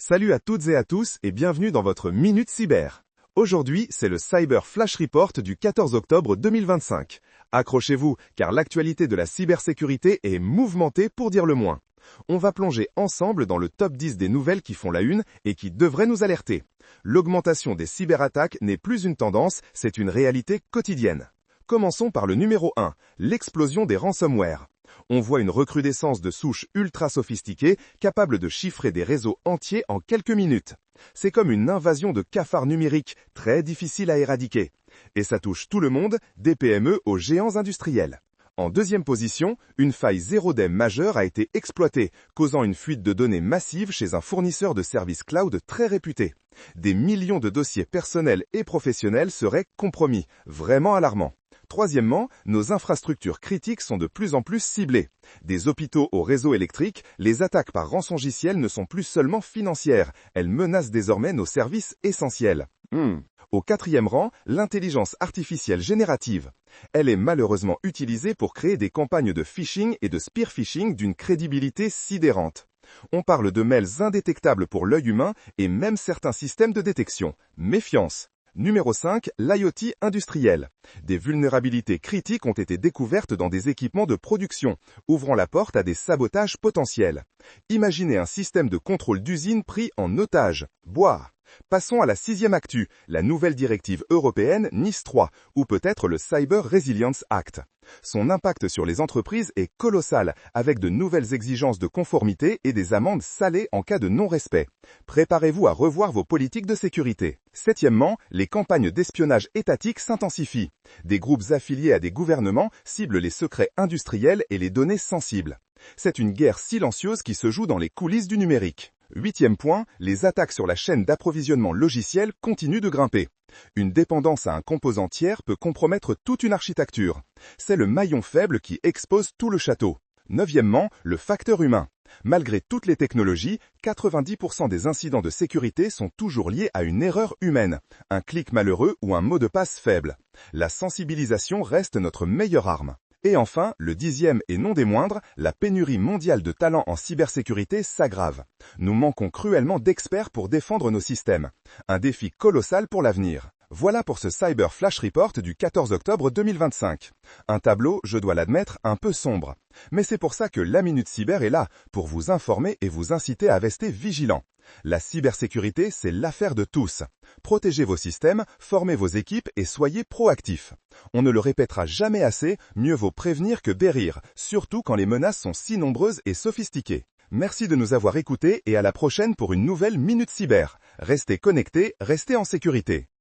Salut à toutes et à tous et bienvenue dans votre Minute Cyber. Aujourd'hui, c'est le Cyber Flash Report du 14 octobre 2025. Accrochez-vous, car l'actualité de la cybersécurité est mouvementée pour dire le moins. On va plonger ensemble dans le top 10 des nouvelles qui font la une et qui devraient nous alerter. L'augmentation des cyberattaques n'est plus une tendance, c'est une réalité quotidienne. Commençons par le numéro 1, l'explosion des ransomware. On voit une recrudescence de souches ultra sophistiquées capables de chiffrer des réseaux entiers en quelques minutes. C'est comme une invasion de cafards numériques, très difficile à éradiquer. Et ça touche tout le monde, des PME aux géants industriels. En deuxième position, une faille 0day majeure a été exploitée, causant une fuite de données massive chez un fournisseur de services cloud très réputé. Des millions de dossiers personnels et professionnels seraient compromis, vraiment alarmant. Troisièmement, nos infrastructures critiques sont de plus en plus ciblées. Des hôpitaux au réseau électrique, les attaques par rançongiciel ne sont plus seulement financières, elles menacent désormais nos services essentiels. Au quatrième rang, l'intelligence artificielle générative. Elle est malheureusement utilisée pour créer des campagnes de phishing et de spear phishing d'une crédibilité sidérante. On parle de mails indétectables pour l'œil humain et même certains systèmes de détection. Méfiance. Numéro 5, l'IoT industriel. Des vulnérabilités critiques ont été découvertes dans des équipements de production, ouvrant la porte à des sabotages potentiels. Imaginez un système de contrôle d'usine pris en otage. Boire. Passons à la sixième actu, la nouvelle directive européenne NIS 3, ou peut-être le Cyber Resilience Act. Son impact sur les entreprises est colossal, avec de nouvelles exigences de conformité et des amendes salées en cas de non-respect. Préparez-vous à revoir vos politiques de sécurité. Septièmement, les campagnes d'espionnage étatique s'intensifient. Des groupes affiliés à des gouvernements ciblent les secrets industriels et les données sensibles. C'est une guerre silencieuse qui se joue dans les coulisses du numérique. Huitième point, les attaques sur la chaîne d'approvisionnement logiciel continuent de grimper. Une dépendance à un composant tiers peut compromettre toute une architecture. C'est le maillon faible qui expose tout le château. Neuvièmement, le facteur humain. Malgré toutes les technologies, 90% des incidents de sécurité sont toujours liés à une erreur humaine, un clic malheureux ou un mot de passe faible. La sensibilisation reste notre meilleure arme. Et enfin, le dixième et non des moindres, la pénurie mondiale de talents en cybersécurité s'aggrave. Nous manquons cruellement d'experts pour défendre nos systèmes. Un défi colossal pour l'avenir. Voilà pour ce Cyber Flash Report du 14 octobre 2025. Un tableau, je dois l'admettre, un peu sombre. Mais c'est pour ça que la Minute Cyber est là, pour vous informer et vous inciter à rester vigilants. La cybersécurité, c'est l'affaire de tous. Protégez vos systèmes, formez vos équipes et soyez proactifs. On ne le répétera jamais assez, mieux vaut prévenir que périr, surtout quand les menaces sont si nombreuses et sophistiquées. Merci de nous avoir écoutés et à la prochaine pour une nouvelle Minute Cyber. Restez connectés, restez en sécurité.